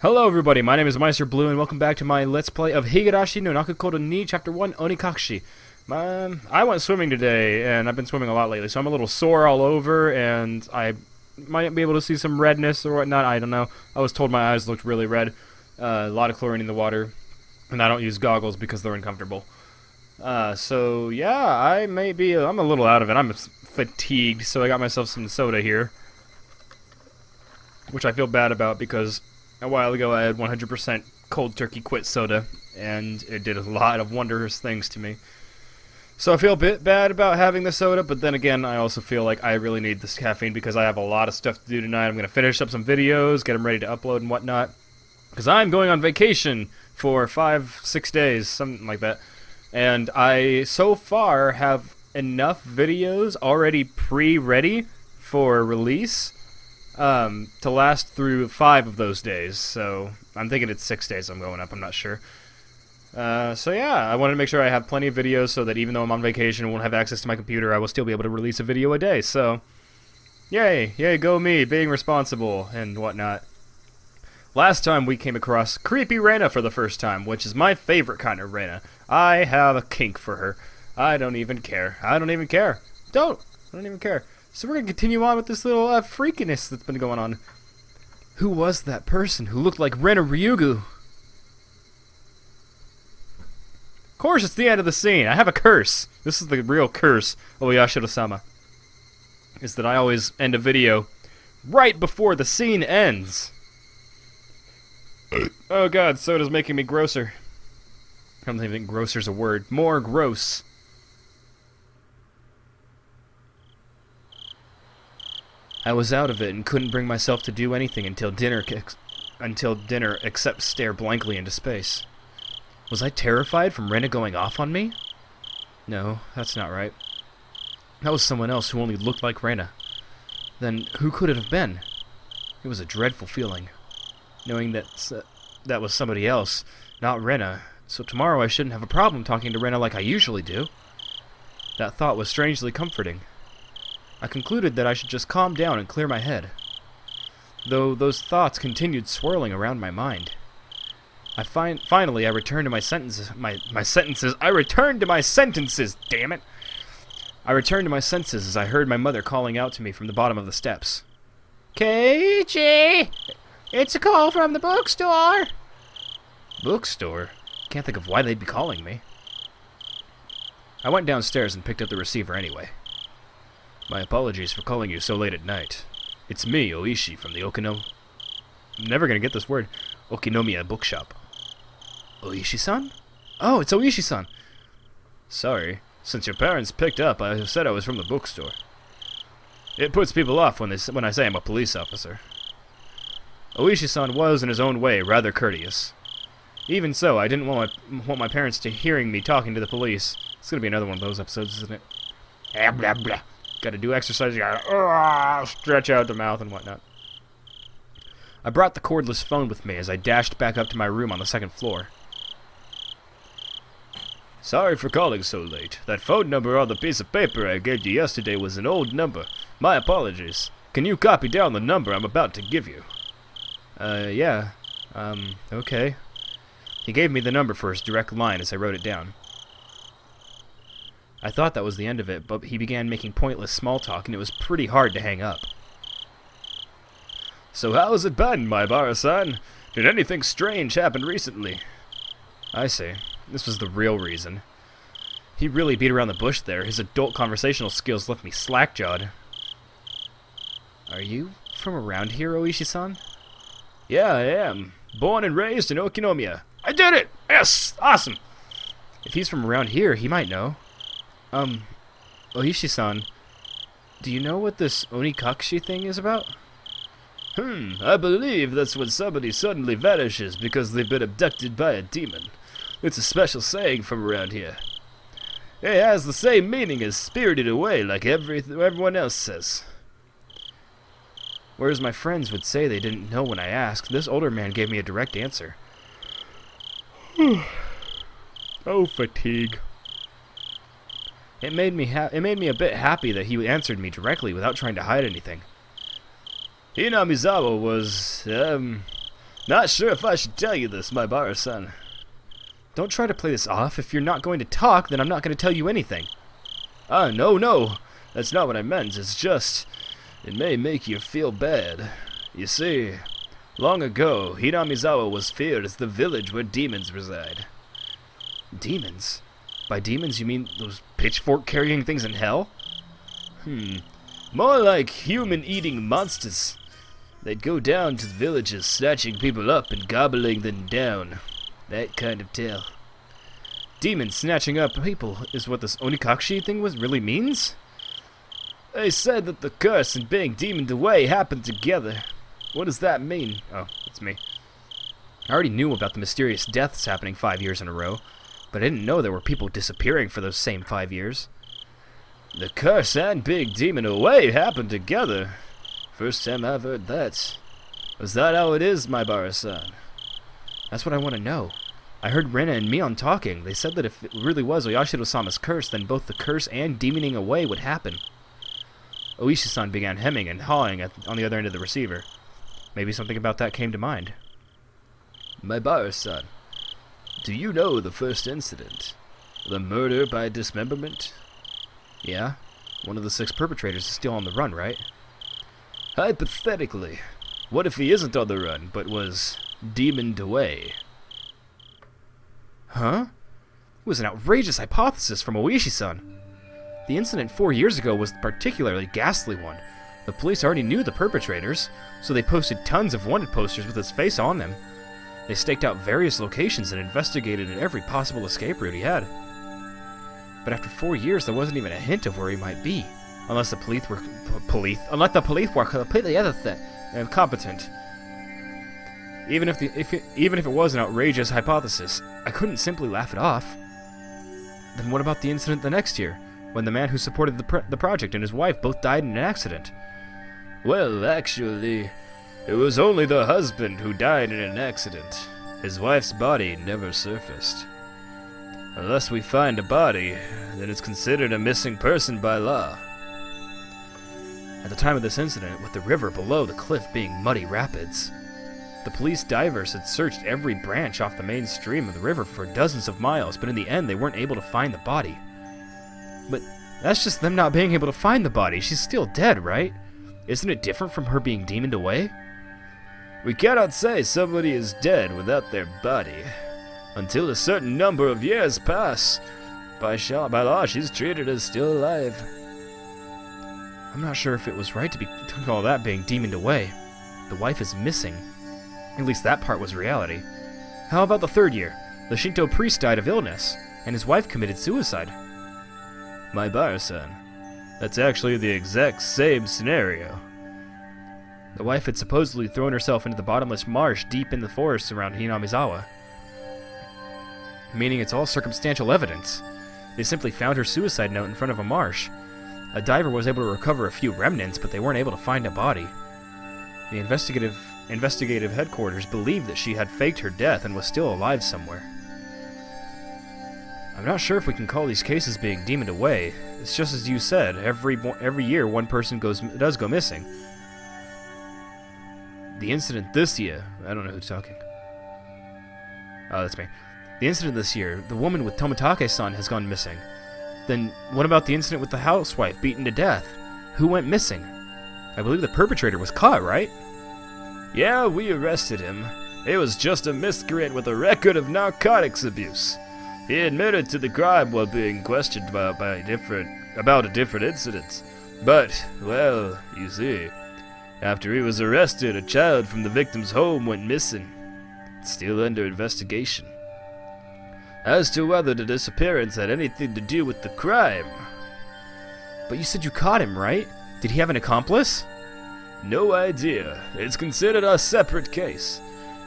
Hello everybody, my name is Meisterbloo and welcome back to my Let's Play of Higurashi no Onikakushi ni Chapter 1 Onikakushi. I went swimming today, and I've been swimming a lot lately, so I'm a little sore all over, and I might be able to see some redness or whatnot, I don't know. I was told my eyes looked really red, a lot of chlorine in the water, and I don't use goggles because they're uncomfortable. So yeah, I'm a little out of it. I'm fatigued, so I got myself some soda here, which I feel bad about because a while ago I had 100% cold turkey quit soda, and it did a lot of wondrous things to me. So I feel a bit bad about having the soda, but then again, I also feel like I really need this caffeine because I have a lot of stuff to do tonight. I'm going to finish up some videos, get them ready to upload and whatnot, because I'm going on vacation for 5-6 days, something like that. And I, so far, have enough videos already pre-ready for release to last through 5 of those days, so I'm thinking it's 6 days I'm going up, I'm not sure. So yeah, I wanted to make sure I have plenty of videos so that even though I'm on vacation and won't have access to my computer, I will still be able to release a video a day, so yay, go me, being responsible and whatnot. Last time we came across Creepy Rena for the first time, which is my favorite kind of Rena. I have a kink for her. I don't even care. I don't even care. I don't even care. So we're going to continue on with this little freakiness that's been going on. Who was that person who looked like Rena Ryugu? Of course, it's the end of the scene. I have a curse. This is the real curse of Oyashiro-sama. Is that I always end a video right before the scene ends. Oh god, soda's making me grosser. I don't even think grosser's a word. More gross. I was out of it and couldn't bring myself to do anything until dinner except stare blankly into space. Was I terrified from Rena going off on me? No, that's not right. That was someone else who only looked like Rena. Then who could it have been? It was a dreadful feeling, knowing that that was somebody else, not Rena, so tomorrow I shouldn't have a problem talking to Rena like I usually do. That thought was strangely comforting. I concluded that I should just calm down and clear my head, though those thoughts continued swirling around my mind. Finally, I returned to my sentences. I returned to my sentences, damn it! I returned to my senses as I heard my mother calling out to me from the bottom of the steps. Keiichi! It's a call from the bookstore! Bookstore? Can't think of why they'd be calling me. I went downstairs and picked up the receiver anyway. My apologies for calling you so late at night. It's me, Oishi, from the I'm never gonna get this word. Okinomiya bookshop. Oishi-san? Oh, it's Oishi-san! Sorry. Since your parents picked up, I said I was from the bookstore. It puts people off when I say I'm a police officer. Oishi-san was, in his own way, rather courteous. Even so, I didn't want my parents to hearing me talking to the police. It's gonna be another one of those episodes, isn't it? Blah, blah, blah. Gotta do exercise, you gotta stretch out the mouth and whatnot. I brought the cordless phone with me as I dashed back up to my room on the 2nd floor. Sorry for calling so late. That phone number on the piece of paper I gave you yesterday was an old number. My apologies. Can you copy down the number I'm about to give you? Yeah. Okay. He gave me the number for his direct line as I wrote it down. I thought that was the end of it, but he began making pointless small talk, and it was pretty hard to hang up. So how's it been, my Bara-san? Did anything strange happen recently? I see. This was the real reason. He really beat around the bush there. His adult conversational skills left me slack-jawed. Are you from around here, Oishi-san? Yeah, I am. Born and raised in Okinomiya. I did it! Yes! Awesome! If he's from around here, he might know. Oishi-san, do you know what this Onikakushi thing is about? I believe that's when somebody suddenly vanishes because they've been abducted by a demon. It's a special saying from around here. It has the same meaning as spirited away like everyone else says. Whereas my friends would say they didn't know when I asked, this older man gave me a direct answer. Oh, fatigue. It made me a bit happy that he answered me directly without trying to hide anything. Hinamizawa was, Not sure if I should tell you this, my bar-san. Don't try to play this off. If you're not going to talk, then I'm not going to tell you anything. No. That's not what I meant. It's just, it may make you feel bad. You see, long ago, Hinamizawa was feared as the village where demons reside. Demons? By demons, you mean those pitchfork-carrying things in hell? More like human-eating monsters. They'd go down to the villages, snatching people up and gobbling them down. That kind of tale. Demons snatching up people is what this Onikakushi thing really means? They said that the curse and being demoned away happened together. What does that mean? Oh, it's me. I already knew about the mysterious deaths happening 5 years in a row, but I didn't know there were people disappearing for those same 5 years. The curse and being demoned away happened together. First time I've heard that. Was that how it is, my bar-san? That's what I want to know. I heard Rena and Mion talking. They said that if it really was Oyashiro-sama's curse, then both the curse and demoning away would happen. Oishi-san began hemming and hawing on the other end of the receiver. Maybe something about that came to mind. My bar-san, do you know the first incident? The murder by dismemberment? Yeah. One of the 6 perpetrators is still on the run, right? Hypothetically, what if he isn't on the run, but was demoned away? Huh? It was an outrageous hypothesis from Oishi-san. The incident 4 years ago was a particularly ghastly one. The police already knew the perpetrators, so they posted tons of wanted posters with his face on them. They staked out various locations and investigated every possible escape route he had. But after 4 years, there wasn't even a hint of where he might be, unless the police were completely incompetent. Even if it was an outrageous hypothesis, I couldn't simply laugh it off. Then what about the incident the next year, when the man who supported the project and his wife both died in an accident? Well, actually, it was only the husband who died in an accident. His wife's body never surfaced. Unless we find a body, then it's considered a missing person by law. At the time of this incident, with the river below the cliff being muddy rapids, the police divers had searched every branch off the main stream of the river for dozens of miles, but in the end they weren't able to find the body. But that's just them not being able to find the body. She's still dead, right? Isn't it different from her being demoned away? We cannot say somebody is dead without their body. Until a certain number of years pass, by law she's treated as still alive. I'm not sure if it was right to call that being demoned away. The wife is missing. At least that part was reality. How about the 3rd year? The Shinto priest died of illness, and his wife committed suicide. My bar-san, that's actually the exact same scenario. The wife had supposedly thrown herself into the bottomless marsh deep in the forests around Hinamizawa. Meaning it's all circumstantial evidence. They simply found her suicide note in front of a marsh. A diver was able to recover a few remnants, but they weren't able to find a body. The investigative headquarters believed that she had faked her death and was still alive somewhere. I'm not sure if we can call these cases being demoned away. It's just as you said, every year one person does go missing. The incident this year, I don't know who's talking. Oh, that's me. The incident this year, the woman with Tomitake-san has gone missing. Then what about the incident with the housewife beaten to death? Who went missing? I believe the perpetrator was caught, right? Yeah, we arrested him. He was just a miscreant with a record of narcotics abuse. He admitted to the crime while being questioned about a different incident. But, well, you see, after he was arrested, a child from the victim's home went missing. It's still under investigation. As to whether the disappearance had anything to do with the crime. But you said you caught him, right? Did he have an accomplice? No idea. It's considered a separate case.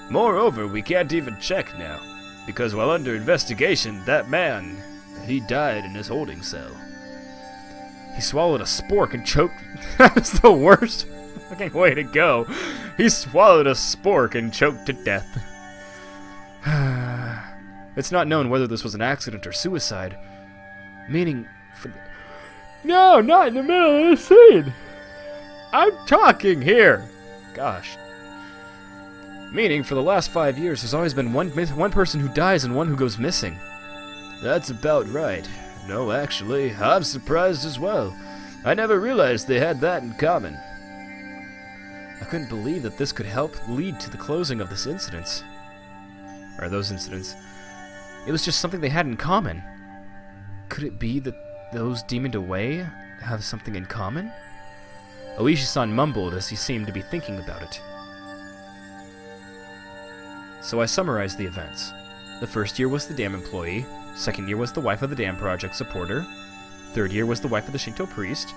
Moreover, we can't even check now, because while under investigation, that man, he died in his holding cell. He swallowed a spork and choked. That's the worst fucking way to go. He swallowed a spork and choked to death. It's not known whether this was an accident or suicide. Meaning... No, not in the middle of the scene! I'm talking here! Gosh. Meaning, for the last 5 years, there's always been one person who dies and one who goes missing. That's about right. No, actually, I'm surprised as well. I never realized they had that in common. I couldn't believe that this could help lead to the closing of this incident. Or those incidents. It was just something they had in common. Could it be that those demoned away have something in common? Oishi-san mumbled as he seemed to be thinking about it. So I summarized the events. The first year was the dam employee, second year was the wife of the dam project supporter, third year was the wife of the Shinto priest,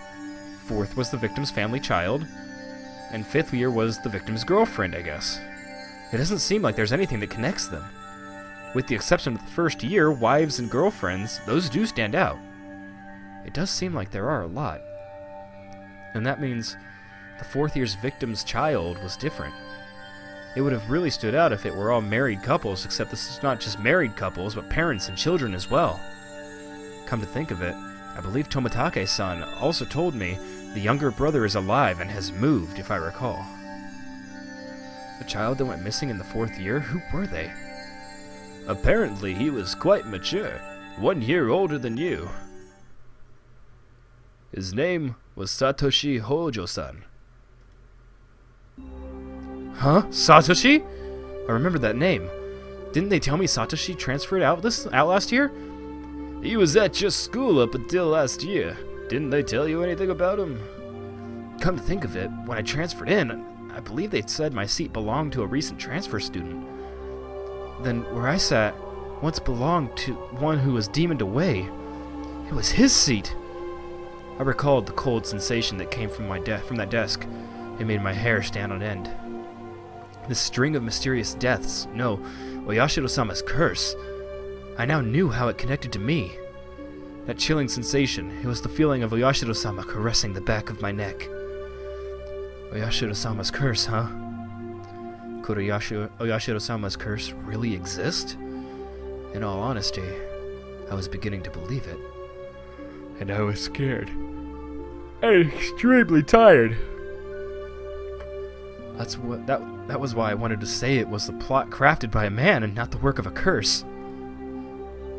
fourth was the victim's family child, and fifth year was the victim's girlfriend, I guess. It doesn't seem like there's anything that connects them. With the exception of the first year, wives and girlfriends, those do stand out. It does seem like there are a lot. And that means the fourth year's victim's child was different. It would have really stood out if it were all married couples, except this is not just married couples, but parents and children as well. Come to think of it, I believe Tomitake-san also told me the younger brother is alive and has moved, if I recall. The child that went missing in the fourth year, who were they? Apparently he was quite mature, 1 year older than you. His name was Satoshi Hojo-san. Huh? Satoshi? I remember that name. Didn't they tell me Satoshi transferred out last year? He was at your school up until last year. Didn't they tell you anything about him? Come to think of it, when I transferred in, I believe they said my seat belonged to a recent transfer student. Then where I sat once belonged to one who was demoned away. It was his seat. I recalled the cold sensation that came from that desk. It made my hair stand on end. This string of mysterious deaths, no, Oyashiro-sama's curse. I now knew how it connected to me. That chilling sensation, it was the feeling of Oyashiro-sama caressing the back of my neck. Oyashiro-sama's curse, huh? Could Oyashiro-sama's curse really exist? In all honesty, I was beginning to believe it. And I was scared. And extremely tired. That was why I wanted to say it was the plot crafted by a man and not the work of a curse.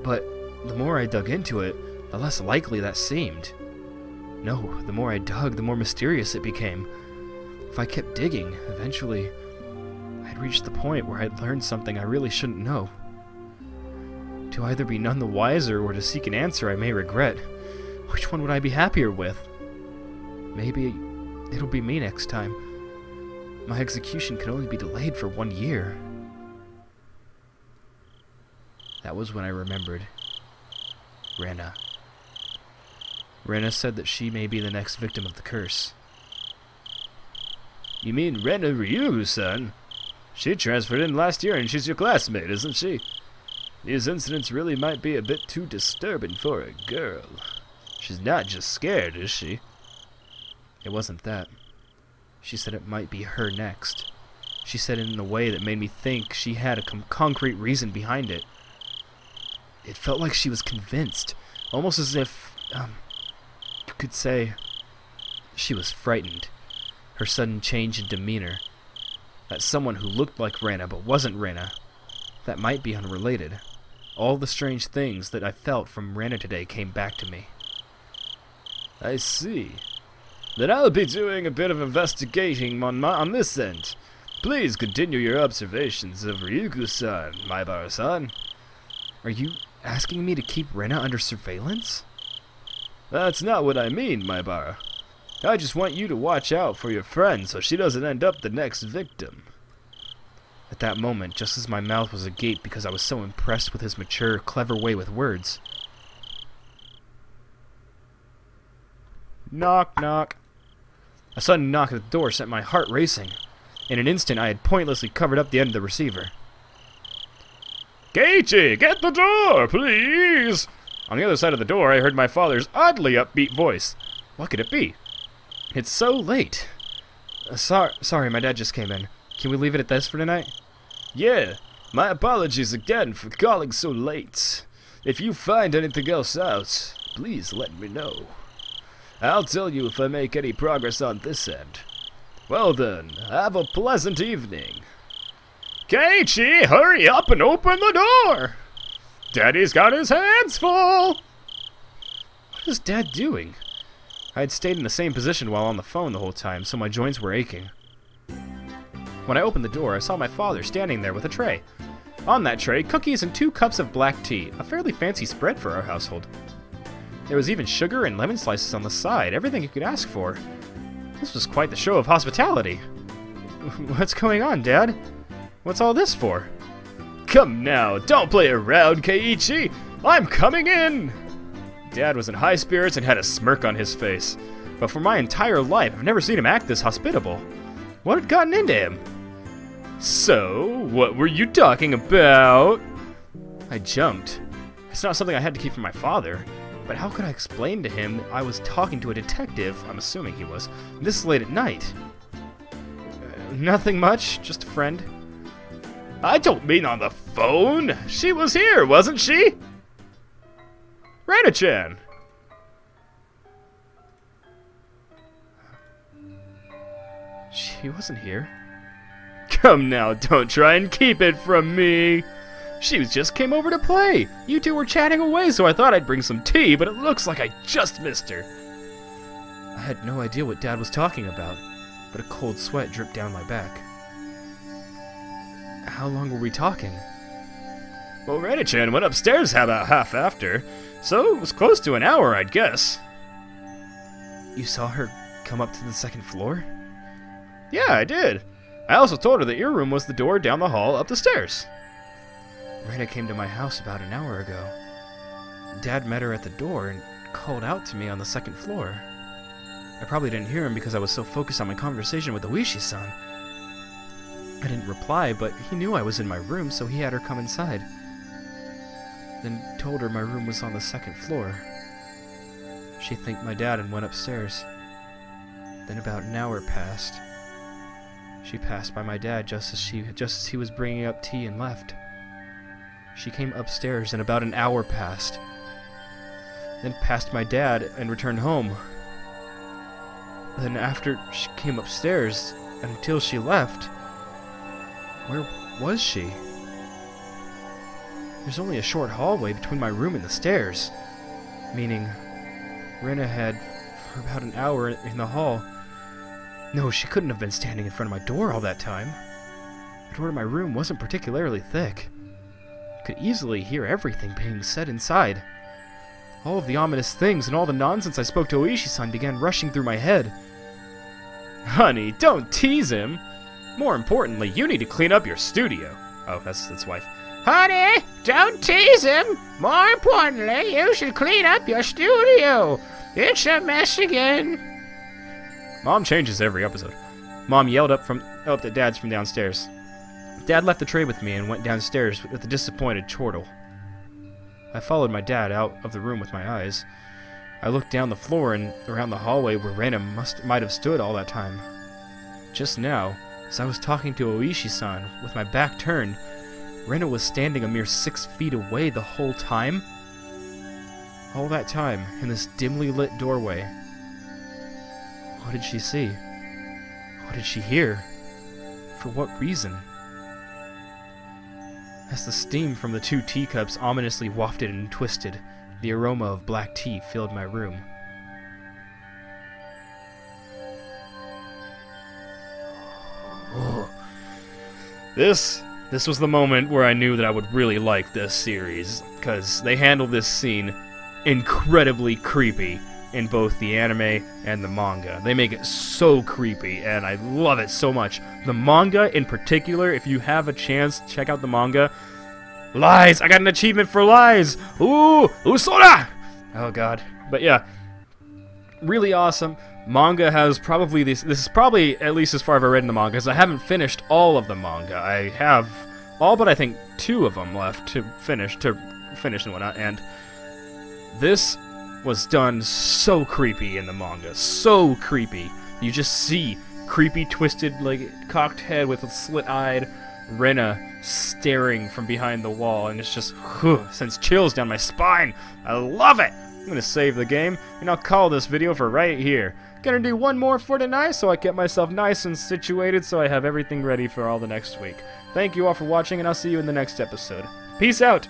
But the more I dug into it, the less likely that seemed. No, the more I dug, the more mysterious it became. If I kept digging, eventually I'd reach the point where I'd learned something I really shouldn't know. To either be none the wiser or to seek an answer I may regret, which one would I be happier with? Maybe it'll be me next time. My execution can only be delayed for 1 year. That was when I remembered Rena. Rena said that she may be the next victim of the curse. You mean Rena Ryu-san? She transferred in last year and she's your classmate, isn't she? These incidents really might be a bit too disturbing for a girl. She's not just scared, is she? It wasn't that. She said it might be her next. She said it in a way that made me think she had a concrete reason behind it. It felt like she was convinced, almost as if, you could say, she was frightened. Her sudden change in demeanor. That someone who looked like Rena but wasn't Rena. That might be unrelated. All the strange things that I felt from Rena today came back to me. I see. Then I'll be doing a bit of investigating on this end. Please continue your observations of Ryugu-san, Maibara-san. Are you asking me to keep Rena under surveillance? That's not what I mean, Maibara. I just want you to watch out for your friend so she doesn't end up the next victim. At that moment, just as my mouth was agape because I was so impressed with his mature, clever way with words. Knock, knock. A sudden knock at the door sent my heart racing. In an instant, I had pointlessly covered up the end of the receiver. Keiichi, get the door, please! On the other side of the door, I heard my father's oddly upbeat voice. What could it be? It's so late. Sorry, my dad just came in. Can we leave it at this for tonight? Yeah, my apologies again for calling so late. If you find anything else out, please let me know. I'll tell you if I make any progress on this end. Well then, have a pleasant evening. Keiichi, hurry up and open the door! Daddy's got his hands full! What is Dad doing? I had stayed in the same position while on the phone the whole time, so my joints were aching. When I opened the door, I saw my father standing there with a tray. On that tray, cookies and 2 cups of black tea, a fairly fancy spread for our household. There was even sugar and lemon slices on the side, everything you could ask for. This was quite the show of hospitality. What's going on, Dad? What's all this for? Come now, don't play around, Keiichi! I'm coming in! Dad was in high spirits and had a smirk on his face. But for my entire life, I've never seen him act this hospitable. What had gotten into him? So, what were you talking about? I jumped. It's not something I had to keep from my father, but how could I explain to him I was talking to a detective, I'm assuming he was, this late at night? Nothing much, just a friend. I don't mean on the phone. She was here, wasn't she? Rena-chan. She wasn't here. Come now, don't try and keep it from me. She just came over to play. You two were chatting away, so I thought I'd bring some tea, but it looks like I just missed her. I had no idea what Dad was talking about, but a cold sweat dripped down my back. How long were we talking? Well, Rena-chan went upstairs about half after, so it was close to an hour, I'd guess. You saw her come up to the 2nd floor? Yeah, I did. I also told her that your room was the door down the hall up the stairs. Rena came to my house about an hour ago. Dad met her at the door and called out to me on the 2nd floor. I probably didn't hear him because I was so focused on my conversation with Oishi-san. I didn't reply, but he knew I was in my room, so he had her come inside. Then told her my room was on the 2nd floor. She thanked my dad and went upstairs. Then about an hour passed. She passed by my dad just as he was bringing up tea and left. She came upstairs and about an hour passed. Then passed my dad and returned home. Then after she came upstairs, until she left, where was she? There's only a short hallway between my room and the stairs, meaning Rena had for about an hour in the hall. No, she couldn't have been standing in front of my door all that time. The door to my room wasn't particularly thick. I could easily hear everything being said inside. All of the ominous things and all the nonsense I spoke to Oishi-san began rushing through my head. Honey, don't tease him. More importantly, you need to clean up your studio. Oh, that's wife. Honey, don't tease him. More importantly, you should clean up your studio. It's a mess again. Mom changes every episode. Mom yelled up at Dad's from downstairs. Dad left the tray with me and went downstairs with a disappointed chortle. I followed my dad out of the room with my eyes. I looked down the floor and around the hallway where Rena might have stood all that time. Just now, as I was talking to Oishi-san with my back turned, Rena was standing a mere 6 feet away the whole time. All that time, in this dimly lit doorway. What did she see? What did she hear? For what reason? As the steam from the 2 teacups ominously wafted and twisted, the aroma of black tea filled my room. Oh. This was the moment where I knew that I would really like this series, because they handle this scene incredibly creepy in both the anime and the manga. They make it so creepy, and I love it so much. The manga in particular, if you have a chance, check out the manga. Lies! I got an achievement for lies! Ooh! Usora! Oh god. But yeah, really awesome. Manga has probably this is probably at least as far as I've read in the manga, because I haven't finished all of the manga. I have all but I think 2 of them left to finish and whatnot, and this was done so creepy in the manga. So creepy. You just see creepy, twisted, like, cocked head with a slit-eyed Rena staring from behind the wall, and it's just, sends chills down my spine. I love it! gonna save the game, and I'll call this video for right here. Gonna do one more for tonight so I get myself nice and situated so I have everything ready for all the next week. Thank you all for watching, and I'll see you in the next episode. Peace out!